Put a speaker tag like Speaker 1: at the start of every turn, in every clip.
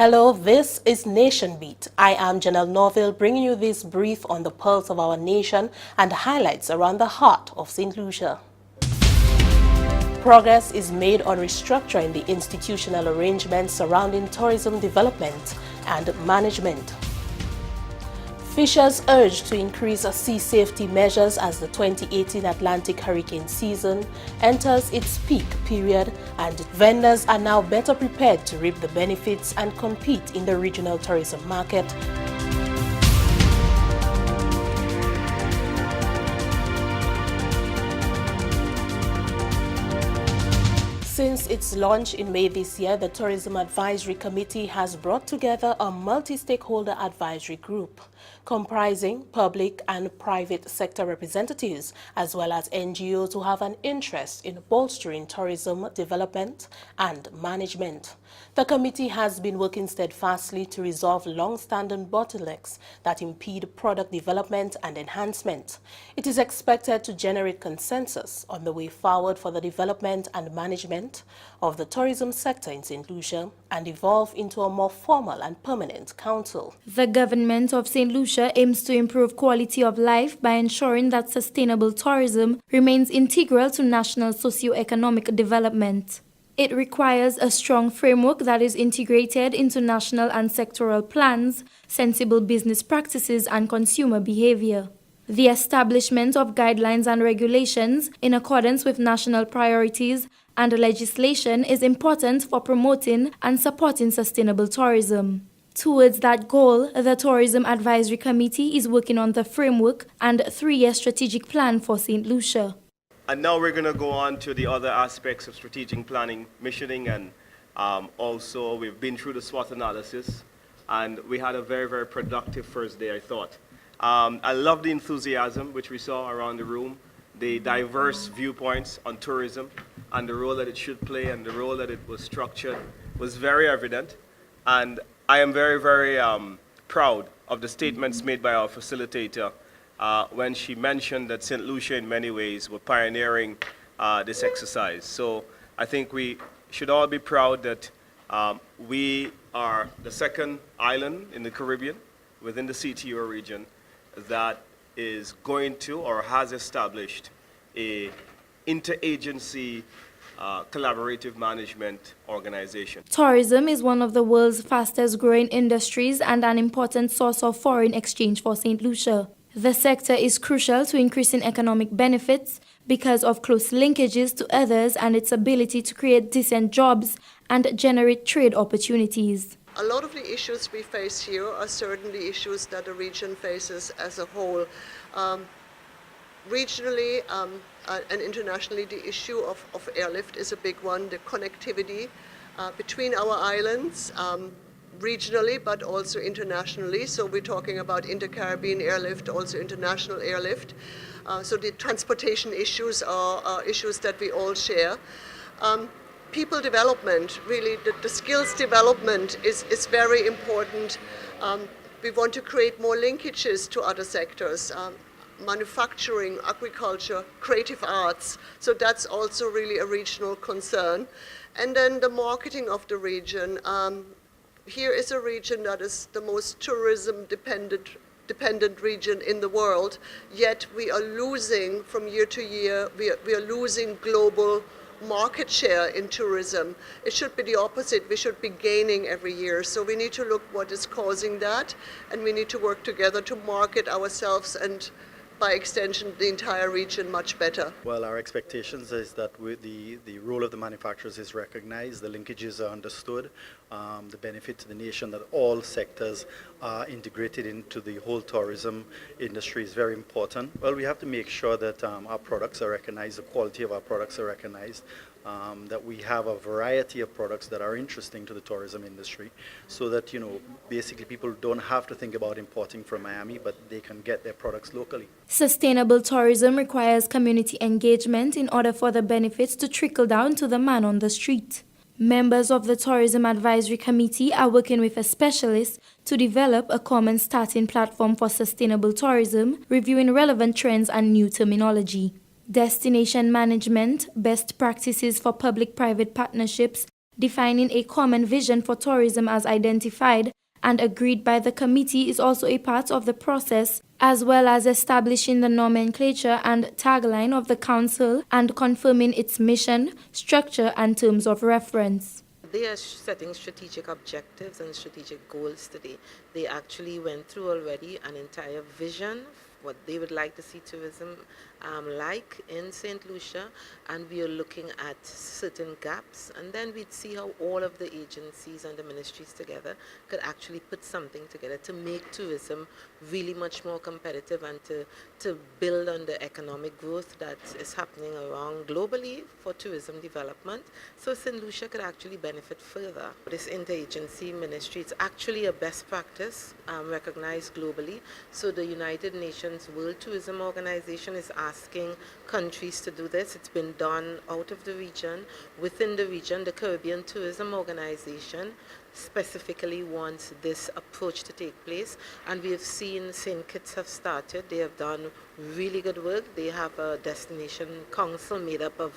Speaker 1: Hello, this is Nation Beat. I am Janelle Norville, bringing you this brief on the pulse of our nation and highlights around the heart of St. Lucia. Progress is made on restructuring the institutional arrangements surrounding tourism development and management. Fishers urged to increase sea safety measures as the 2018 Atlantic hurricane season enters its peak period, and vendors are now better prepared to reap the benefits and compete in the regional tourism market. Since its launch in May this year, the Tourism Advisory Committee has brought together a multi-stakeholder advisory group comprising public and private sector representatives as well as NGOs who have an interest in bolstering tourism development and management. The committee has been working steadfastly to resolve long-standing bottlenecks that impede product development and enhancement. It is expected to generate consensus on the way forward for the development and management of the tourism sector in St. Lucia and evolve into a more formal and permanent council.
Speaker 2: The government of St. Lucia aims to improve quality of life by ensuring that sustainable tourism remains integral to national socio-economic development. It requires a strong framework that is integrated into national and sectoral plans, sensible business practices, and consumer behavior. The establishment of guidelines and regulations in accordance with national priorities and legislation is important for promoting and supporting sustainable tourism. Towards that goal, the Tourism Advisory Committee is working on the framework and three-year strategic plan for St. Lucia.
Speaker 3: And now we're going to go on to the other aspects of strategic planning, missioning, and also we've been through the SWOT analysis, and we had a very, very productive first day, I thought. I love the enthusiasm which we saw around the room, the diverse viewpoints on tourism and the role that it should play and the role that it was structured was very evident. And I am very, very proud of the statements made by our facilitator when she mentioned that St. Lucia in many ways were pioneering this exercise. So I think we should all be proud that we are the second island in the Caribbean within the CTO region that is going to or has established a interagency collaborative management organization.
Speaker 2: Tourism is one of the world's fastest growing industries and an important source of foreign exchange for St. Lucia. The sector is crucial to increasing economic benefits because of close linkages to others and its ability to create decent jobs and generate trade opportunities.
Speaker 4: A lot of the issues we face here are certainly issues that the region faces as a whole. Regionally and internationally, the issue of airlift is a big one, the connectivity between our islands, regionally but also internationally. So we're talking about inter-Caribbean airlift, also international airlift. So the transportation issues are issues that we all share. People development, really the skills development is very important. We want to create more linkages to other sectors, manufacturing, agriculture, creative arts. So that's also really a regional concern. And then the marketing of the region. Here is a region that is the most tourism dependent region in the world, yet we are losing from year to year, we are losing global market share in tourism. It should be the opposite. We should be gaining every year. So we need to look what is causing that, and we need to work together to market ourselves and by extension the entire region much better.
Speaker 5: Well, our expectations is that the role of the manufacturers is recognized, the linkages are understood, the benefit to the nation that all sectors are integrated into the whole tourism industry is very important. Well, we have to make sure that our products are recognized, the quality of our products are recognized, that we have a variety of products that are interesting to the tourism industry so that, basically people don't have to think about importing from Miami, but they can get their products locally.
Speaker 2: Sustainable tourism requires community engagement in order for the benefits to trickle down to the man on the street. Members of the Tourism Advisory Committee are working with a specialist to develop a common starting platform for sustainable tourism, reviewing relevant trends and new terminology. Destination management, best practices for public-private partnerships, Defining a common vision for tourism as identified and agreed by the committee is also a part of the process, as well as establishing the nomenclature and tagline of the council and confirming its mission, structure, and terms of reference.
Speaker 6: They are setting strategic objectives and strategic goals today. They actually went through already an entire vision, what they would like to see tourism like in St. Lucia, and we are looking at certain gaps, and then we'd see how all of the agencies and the ministries together could actually put something together to make tourism really much more competitive and to build on the economic growth that is happening around globally for tourism development, so St. Lucia could actually benefit further. This interagency ministry, it's actually a best practice recognized globally, so the United Nations World Tourism Organization is asking countries to do this. It's been done out of the region. Within the region, the Caribbean Tourism Organization specifically wants this approach to take place, and we have seen St. Kitts have started. They have done really good work. They have a destination council made up of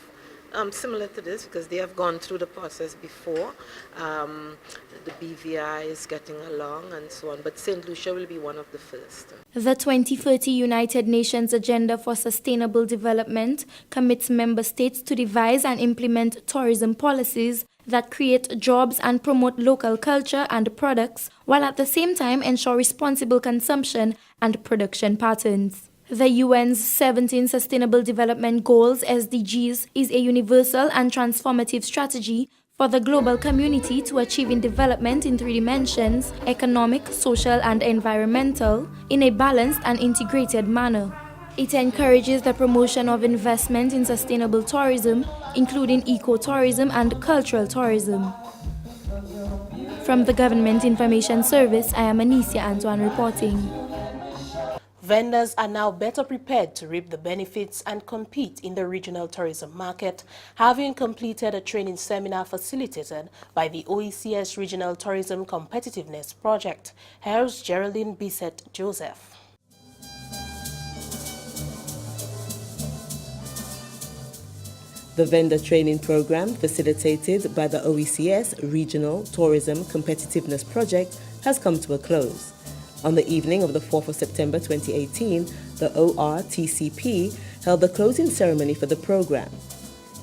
Speaker 6: similar to this, because they have gone through the process before. The BVI is getting along and so on, but St. Lucia will be one of the first.
Speaker 2: The 2030 United Nations Agenda for Sustainable Development commits member states to devise and implement tourism policies that create jobs and promote local culture and products, while at the same time ensure responsible consumption and production patterns. The UN's 17 Sustainable Development Goals, SDGs, is a universal and transformative strategy for the global community to achieving development in 3 dimensions: economic, social, and environmental, in a balanced and integrated manner. It encourages the promotion of investment in sustainable tourism, including eco-tourism and cultural tourism. From the Government Information Service, I am Anicia Antoine reporting.
Speaker 1: Vendors are now better prepared to reap the benefits and compete in the regional tourism market, having completed a training seminar facilitated by the OECS Regional Tourism Competitiveness Project. Here's Geraldine Bissett-Joseph.
Speaker 7: The vendor training program, facilitated by the OECS Regional Tourism Competitiveness Project, has come to a close. On the evening of the 4th of September 2018, the ORTCP held the closing ceremony for the program.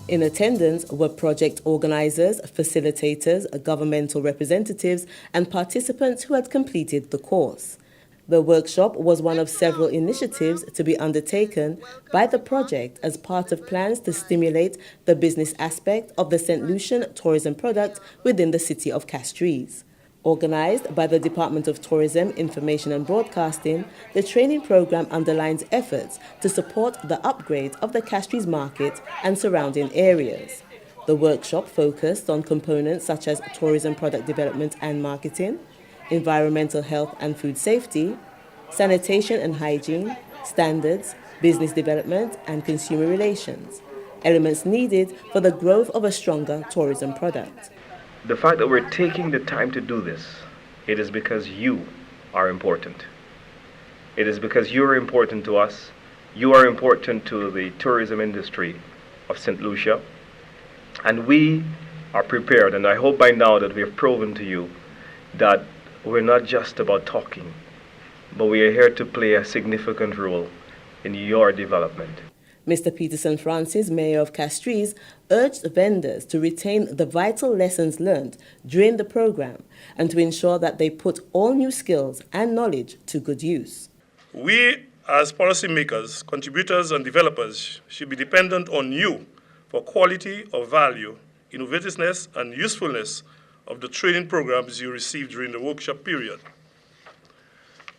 Speaker 7: In attendance were project organizers, facilitators, governmental representatives, and participants who had completed the course. The workshop was one of several initiatives to be undertaken by the project as part of plans to stimulate the business aspect of the St. Lucian tourism product within the city of Castries. Organized by the Department of Tourism, Information and Broadcasting, the training program underlines efforts to support the upgrade of the Castries market and surrounding areas. The workshop focused on components such as tourism product development and marketing, environmental health and food safety, sanitation and hygiene, standards, business development, and consumer relations, elements needed for the growth of a stronger tourism product.
Speaker 3: The fact that we're taking the time to do this, it is because you are important. It is because you are important to us. You are important to the tourism industry of St. Lucia. And we are prepared, and I hope by now that we have proven to you that we're not just about talking, but we are here to play a significant role in your development.
Speaker 7: Mr. Peterson Francis, Mayor of Castries, urged vendors to retain the vital lessons learned during the program and to ensure that they put all new skills and knowledge to good use.
Speaker 8: We, as policymakers, contributors, and developers, should be dependent on you for quality of value, innovativeness, and usefulness of the training programs you received during the workshop period.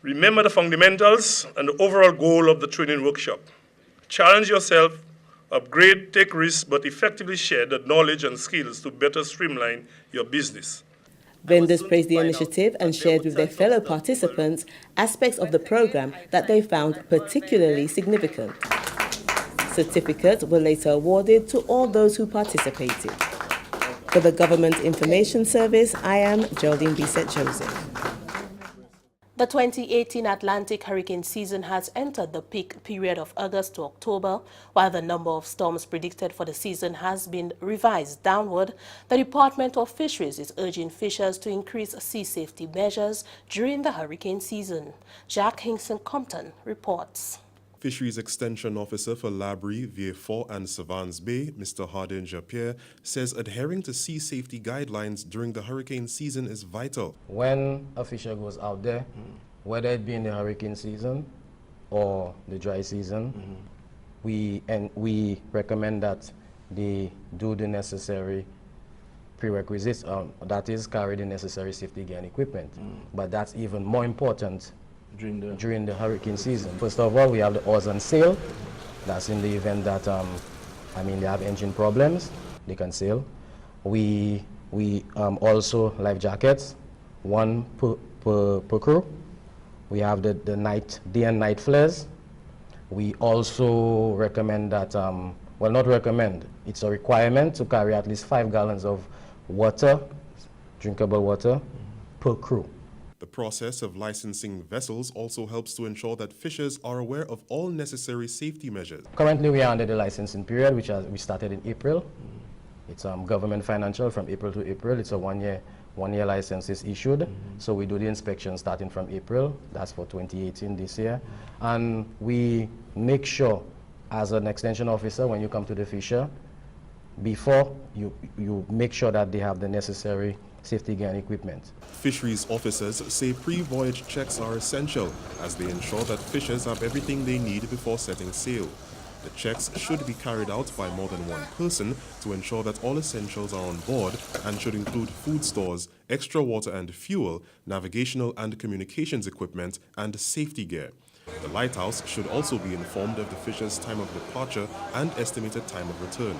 Speaker 8: Remember the fundamentals and the overall goal of the training workshop. Challenge yourself, upgrade, take risks, but effectively share the knowledge and skills to better streamline your business.
Speaker 7: Vendors praised the initiative and shared with their fellow participants aspects of the program that they found particularly significant. Certificates were later awarded to all those who participated. For the Government Information Service, I am Geraldine Bissett-Joseph.
Speaker 1: The 2018 Atlantic hurricane season has entered the peak period of August to October. While the number of storms predicted for the season has been revised downward, the Department of Fisheries is urging fishers to increase sea safety measures during the hurricane season. Jack Hinkson-Compton reports.
Speaker 9: Fisheries Extension Officer for Labrie, Vieux-Fort and Savans Bay, Mr. Hardin Japierre, says adhering to sea safety guidelines during the hurricane season is vital.
Speaker 10: When a fisher goes out there, whether it be in the hurricane season or the dry season, we recommend that they do the necessary prerequisites, that is, carry the necessary safety gear and equipment. But that's even more important during the hurricane season. First of all, we have the oars on sail. That's in the event that they have engine problems, they can sail. We also life jackets, one per crew. We have the day and night flares. We also recommend that, well, not recommend, it's a requirement to carry at least 5 gallons of water, drinkable water, per crew.
Speaker 9: The process of licensing vessels also helps to ensure that fishers are aware of all necessary safety measures.
Speaker 10: Currently, we are under the licensing period, which we started in April. It's government financial from April to April. It's a one-year license is issued. So we do the inspection starting from April. That's for 2018 this year. And we make sure, as an extension officer, when you come to the fisher, before you make sure that they have the necessary safety gear and equipment.
Speaker 9: Fisheries officers say pre-voyage checks are essential as they ensure that fishers have everything they need before setting sail. The checks should be carried out by more than one person to ensure that all essentials are on board and should include food stores, extra water and fuel, navigational and communications equipment, and safety gear. The lighthouse should also be informed of the fisher's time of departure and estimated time of return.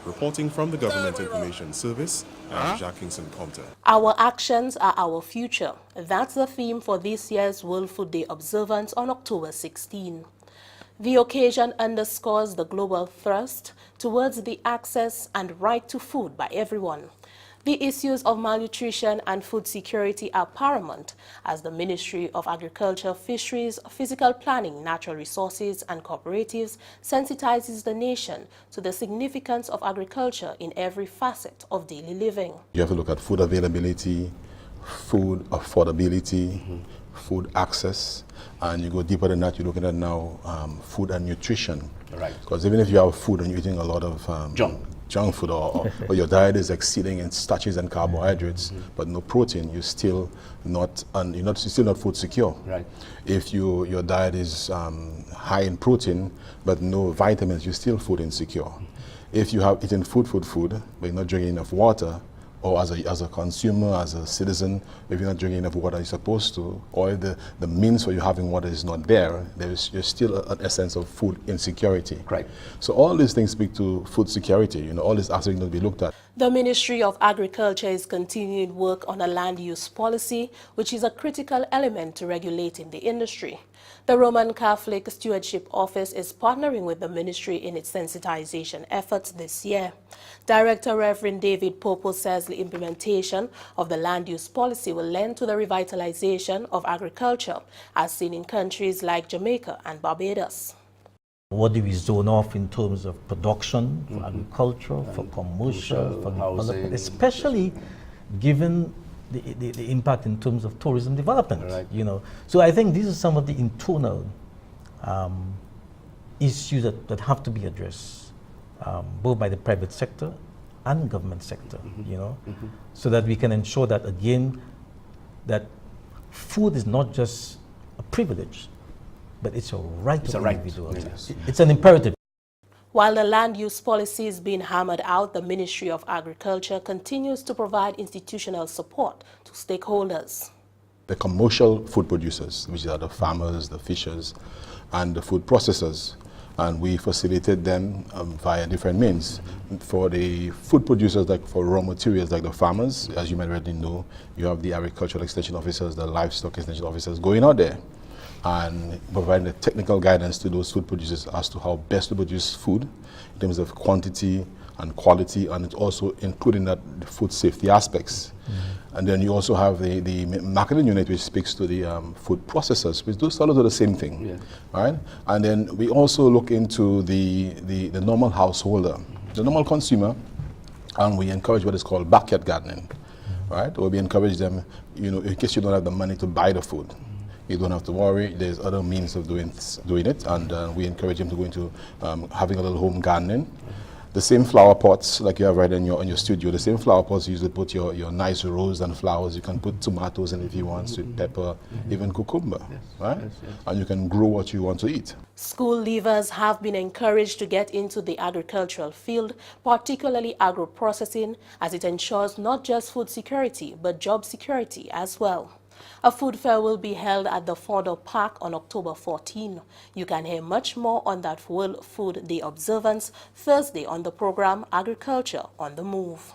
Speaker 9: Reporting from the Government Information Service, I'm Jack Hinkson-Compton.
Speaker 1: Our actions are our future. That's the theme for this year's World Food Day observance on October 16. The occasion underscores the global thrust towards the access and right to food by everyone. The issues of malnutrition and food security are paramount as the Ministry of Agriculture, Fisheries, Physical Planning, Natural Resources and Cooperatives sensitizes the nation to the significance of agriculture in every facet of daily living.
Speaker 11: You have to look at food availability, food affordability, food access, and you go deeper than that, you're looking at now food and nutrition.
Speaker 12: Right.
Speaker 11: Because even if you have food and you're eating a lot of junk food or your diet is exceeding in starches and carbohydrates, but no protein, you're still not food secure.
Speaker 12: Right.
Speaker 11: If your diet is high in protein but no vitamins, you're still food insecure. If you have eaten food, but you're not drinking enough water, or as a consumer, as a citizen, if you're not drinking enough water you're supposed to, or if the means for you having water is not there, there's still a sense of food insecurity.
Speaker 12: Right.
Speaker 11: So all these things speak to food security. All these aspects need to be looked at.
Speaker 1: The Ministry of Agriculture is continuing work on a land use policy, which is a critical element to regulating the industry. The Roman Catholic Stewardship Office is partnering with the ministry in its sensitization efforts this year. Director Reverend David Popo says the implementation of the land use policy will lend to the revitalization of agriculture, as seen in countries like Jamaica and Barbados.
Speaker 13: What do we zone off in terms of production, for agriculture, for commercial, for development, especially given the impact in terms of tourism development, right. So I think these are some of the internal issues that have to be addressed, both by the private sector and government sector, so that we can ensure that, again, that food is not just a privilege, but it's a right of the individual. Yes. It's an imperative.
Speaker 1: While the land use policy is being hammered out, the Ministry of Agriculture continues to provide institutional support to stakeholders.
Speaker 11: The commercial food producers, which are the farmers, the fishers, and the food processors, and we facilitate them via different means. For the food producers, like for raw materials, like the farmers, as you might already know, you have the agricultural extension officers, the livestock extension officers going out there and providing the technical guidance to those food producers as to how best to produce food in terms of quantity, and quality, and it's also including that the food safety aspects. And then you also have the marketing unit, which speaks to the food processors, which do sort of the same thing, right? And then we also look into the normal householder, the normal consumer, and we encourage what is called backyard gardening, right? Where we encourage them, you know, in case you don't have the money to buy the food, you don't have to worry. There's other means of doing it, and we encourage them to go into having a little home gardening. The same flower pots, like you have right in your studio, the same flower pots you usually put your nice rose and flowers. You can put tomatoes in if you want, sweet pepper, even cucumber, right? And you can grow what you want to eat.
Speaker 1: School leavers have been encouraged to get into the agricultural field, particularly agro-processing, as it ensures not just food security, but job security as well. A food fair will be held at the Fordor Park on October 14. You can hear much more on that World Food Day observance Thursday on the program Agriculture on the Move.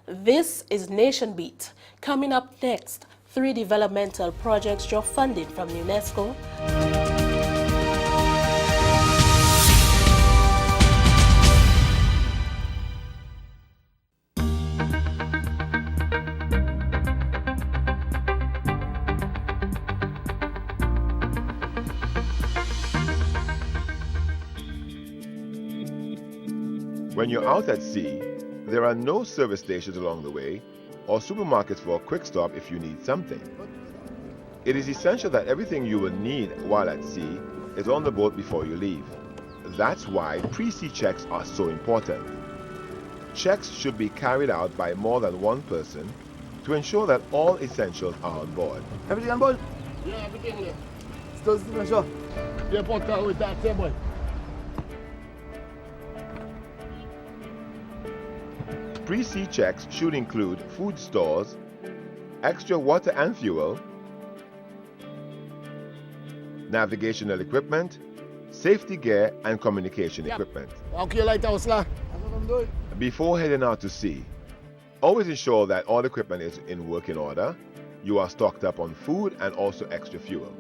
Speaker 1: This is Nation Beat. Coming up next, 3 developmental projects draw funding from UNESCO.
Speaker 12: When you're out at sea, there are no service stations along the way or supermarkets for a quick stop if you need something. It is essential that everything you will need while at sea is on the boat before you leave. That's why pre-sea checks are so important. Checks should be carried out by more than one person to ensure that all essentials are on board.
Speaker 14: Everything on board? Yeah, everything there. Still sure. Yeah, put with that table.
Speaker 12: Pre-sea checks should include food stores, extra water and fuel, navigational equipment, safety gear, and communication equipment.
Speaker 14: Okay, lighthouse, lah. That's what I'm doing.
Speaker 12: Before heading out to sea, always ensure that all equipment is in working order, you are stocked up on food and also extra fuel.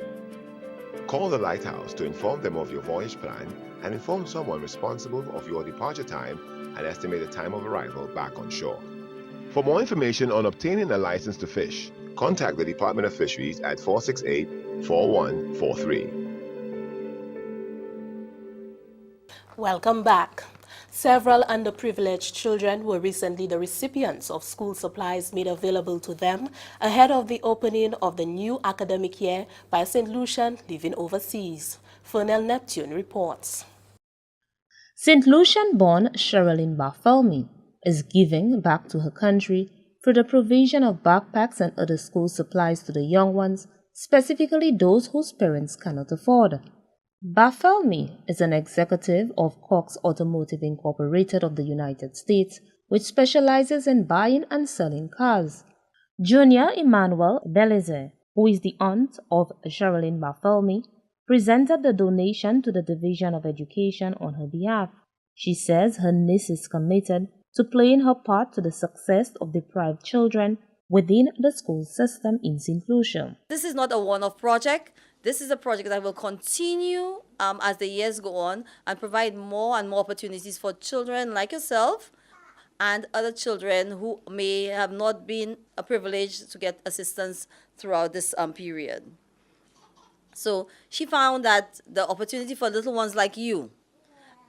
Speaker 12: Call the lighthouse to inform them of your voyage plan and inform someone responsible of your departure time and estimated time of arrival back on shore. For more information on obtaining a license to fish, contact the Department of Fisheries at 468-4143.
Speaker 1: Welcome back. Several underprivileged children were recently the recipients of school supplies made available to them ahead of the opening of the new academic year by St. Lucian living overseas. Fernell Neptune reports.
Speaker 15: St. Lucian-born Sherilyn Barthelme is giving back to her country through the provision of backpacks and other school supplies to the young ones, specifically those whose parents cannot afford. Barthelme is an executive of Cox Automotive Incorporated of the United States, which specializes in buying and selling cars. Junior Emmanuel Belize, who is the aunt of Sherilyn Barthelme, presented the donation to the Division of Education on her behalf. She says her niece is committed to playing her part to the success of deprived children within the school system in St. Lucia.
Speaker 16: This is not a one-off project. This is a project that will continue as the years go on and provide more and more opportunities for children like yourself and other children who may have not been privileged to get assistance throughout this period. So she found that the opportunity for little ones like you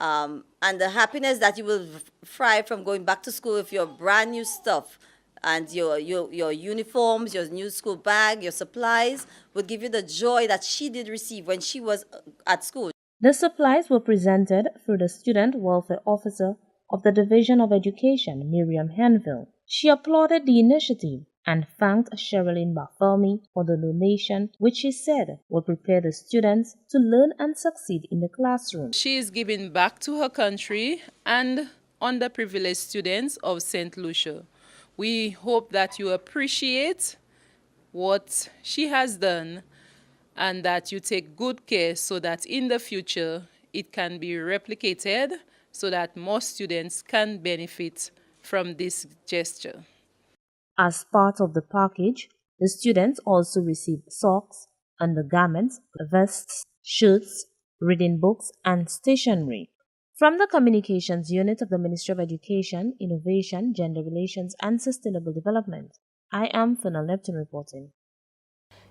Speaker 16: and the happiness that you will thrive from going back to school with your brand new stuff and your uniforms, your new school bag, your supplies would give you the joy that she did receive when she was at school.
Speaker 15: The supplies were presented through the Student Welfare Officer of the Division of Education, Miriam Henville. She applauded the initiative and thanked Sherilyn Barthelme for the donation, which she said will prepare the students to learn and succeed in the classroom.
Speaker 17: She is giving back to her country and underprivileged students of St. Lucia. We hope that you appreciate what she has done and that you take good care so that in the future it can be replicated so that more students can benefit from this gesture.
Speaker 15: As part of the package, the students also received socks, undergarments, vests, shirts, reading books, and stationery. From the Communications Unit of the Ministry of Education, Innovation, Gender Relations and Sustainable Development, I am Fernal Neptune reporting.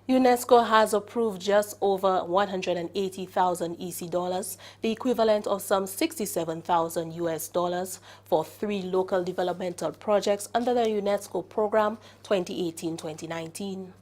Speaker 1: UNESCO has approved just over 180,000 EC dollars, the equivalent of some 67,000 US dollars, for 3 local developmental projects under the UNESCO program 2018-2019.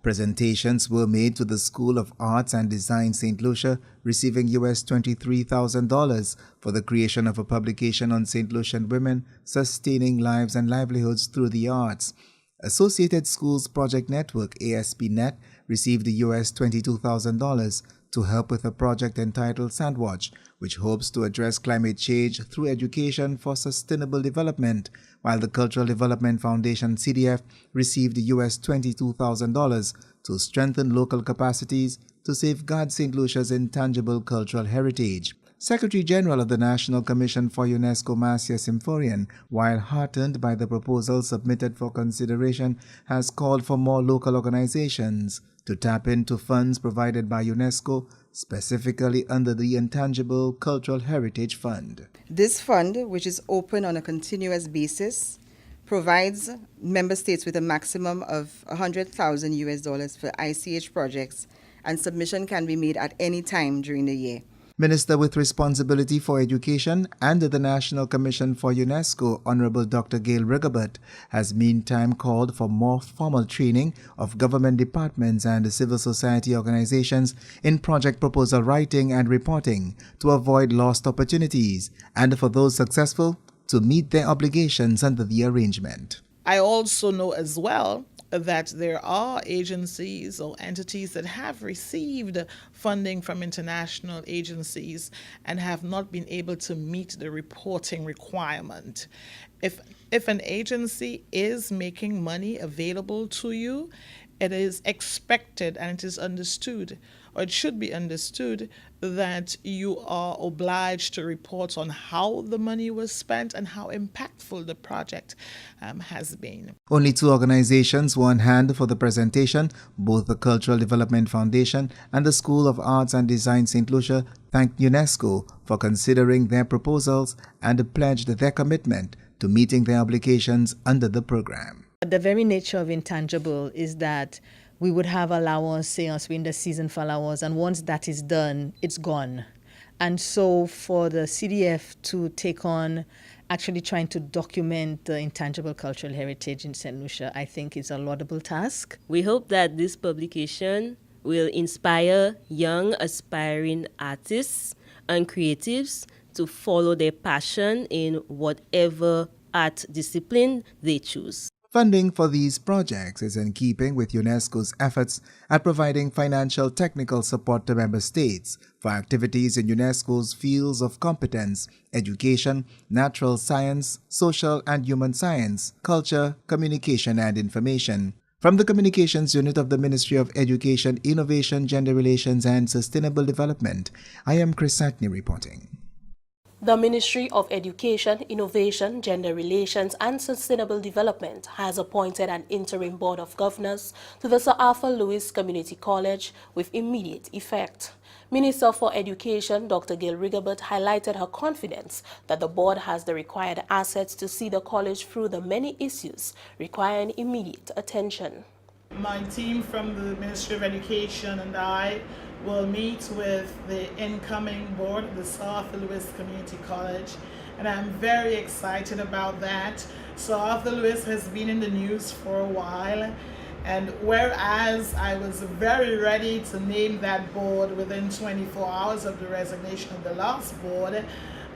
Speaker 18: Presentations were made to the School of Arts and Design St. Lucia, receiving US $23,000 for the creation of a publication on St. Lucian women sustaining lives and livelihoods through the arts. Associated Schools Project Network, ASP.NET, received the US $22,000 to help with a project entitled Sandwatch, which hopes to address climate change through education for sustainable development, while the Cultural Development Foundation, CDF, received the US $22,000 to strengthen local capacities to safeguard St. Lucia's intangible cultural heritage. Secretary General of the National Commission for UNESCO, Marcia Symphorian, while heartened by the proposal submitted for consideration, has called for more local organizations to tap into funds provided by UNESCO, specifically under the Intangible Cultural Heritage Fund.
Speaker 19: This fund, which is open on a continuous basis, provides member states with a maximum of 100,000 US dollars for ICH projects, and submission can be made at any time during the year.
Speaker 18: Minister with Responsibility for Education under the National Commission for UNESCO, Honorable Dr. Gail Rigobert, has meantime called for more formal training of government departments and civil society organizations in project proposal writing and reporting to avoid lost opportunities, and for those successful to meet their obligations under the arrangement.
Speaker 20: I also know as well that there are agencies or entities that have received funding from international agencies and have not been able to meet the reporting requirement. If an agency is making money available to you, it is expected and it is understood, or it should be understood, that you are obliged to report on how the money was spent and how impactful the project has been.
Speaker 18: Only 2 organizations were on hand for the presentation. Both the Cultural Development Foundation and the School of Arts and Design St. Lucia thanked UNESCO for considering their proposals and pledged their commitment to meeting their obligations under the program.
Speaker 21: The very nature of intangible is that we would have allowance, say, as we're in the season for allowance, and once that is done, it's gone. And so for the CDF to take on actually trying to document the intangible cultural heritage in St. Lucia, I think is a laudable task.
Speaker 22: We hope that this publication will inspire young aspiring artists and creatives to follow their passion in whatever art discipline they choose.
Speaker 18: Funding for these projects is in keeping with UNESCO's efforts at providing financial technical support to member states for activities in UNESCO's fields of competence: education, natural science, social and human science, culture, communication and information. From the Communications Unit of the Ministry of Education, Innovation, Gender Relations and Sustainable Development, I am Chris Satney reporting.
Speaker 1: The Ministry of Education, Innovation, Gender Relations and Sustainable Development has appointed an Interim Board of Governors to the Sir Arthur Lewis Community College with immediate effect. Minister for Education, Dr. Gail Rigobert, highlighted her confidence that the board has the required assets to see the college through the many issues requiring immediate attention.
Speaker 20: My team from the Ministry of Education and I will meet with the incoming board of the Sir Arthur Lewis Community College, and I'm very excited about that. Sir Arthur Lewis has been in the news for a while, and whereas I was very ready to name that board within 24 hours of the resignation of the last board,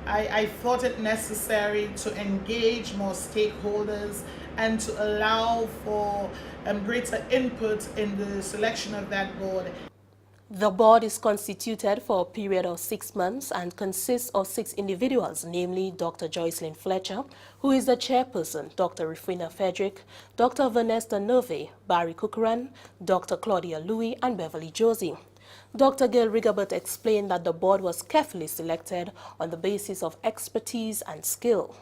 Speaker 20: I thought it necessary to engage more stakeholders and to allow for greater input in the selection of that board.
Speaker 1: The board is constituted for a period of 6 months and consists of 6 individuals, namely Dr. Joycelyn Fletcher, who is the chairperson, Dr. Rufina Frederick, Dr. Vanessa Nove, Barry Kukuran, Dr. Claudia Louis, and Beverly Josie. Dr. Gail Rigobert explained that the board was carefully selected on the basis of expertise and skill.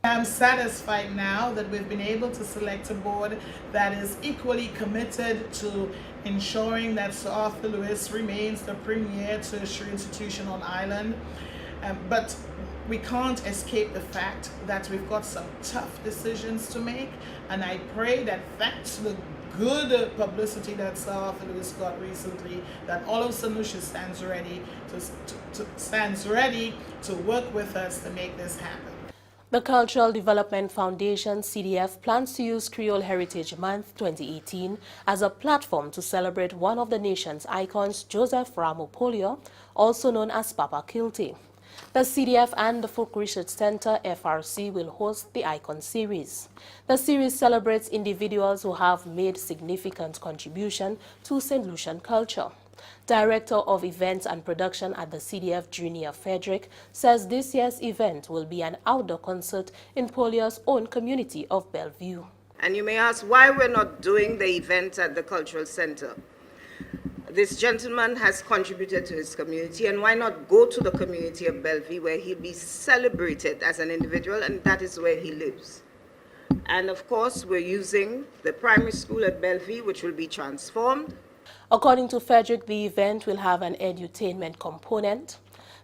Speaker 20: I'm satisfied now that we've been able to select a board that is equally committed to ensuring that Sir Arthur Lewis remains the premier tertiary institution on island, But we can't escape the fact that we've got some tough decisions to make, and I pray that thanks to the good publicity that South Louis got recently, that all of St. Lucia stands ready to work with us to make this happen.
Speaker 1: The Cultural Development Foundation, CDF, plans to use Creole Heritage Month 2018 as a platform to celebrate one of the nation's icons, Joseph Rameau Poleon, also known as Papa Kilte. The CDF and the Folk Research Center, FRC, will host the Icon Series. The series celebrates individuals who have made significant contribution to St. Lucian culture. Director of Events and Production at the CDF, Junior Frederick, says this year's event will be an outdoor concert in Poleon's own community of Bellevue.
Speaker 4: And you may ask why we're not doing the event at the Cultural Center. This gentleman has contributed to his community, and why not go to the community of Bellevue where he'll be celebrated as an individual, and that is where he lives. And of course, we're using the primary school at Bellevue, which will be transformed.
Speaker 1: According to Frederick, the event will have an edutainment component.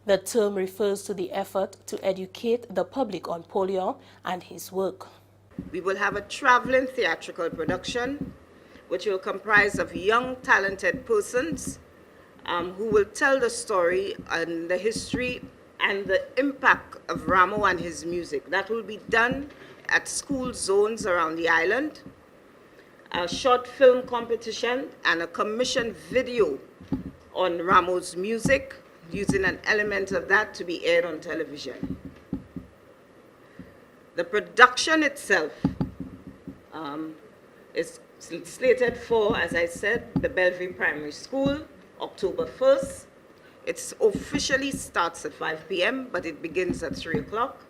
Speaker 1: The term refers to the effort to educate the public on Poleon and his work.
Speaker 4: We will have a traveling theatrical production, which will comprise of young, talented persons who will tell the story and the history and the impact of Rameau and his music. That will be done at school zones around the island, a short film competition, and a commissioned video on Rameau's music, using an element of that to be aired on television. The production itself is slated for, as I said, the Bellevue Primary School, October 1st. It officially starts at 5 p.m., but it begins at 3 o'clock.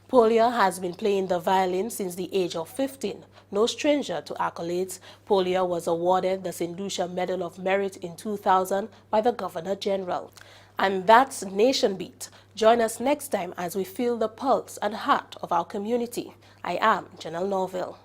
Speaker 1: Poleon has been playing the violin since the age of 15. No stranger to accolades, Poleon was awarded the St. Lucia Medal of Merit in 2000 by the Governor General. And that's Nation Beat. Join us next time as we feel the pulse and heart of our community. I am Janelle Norville.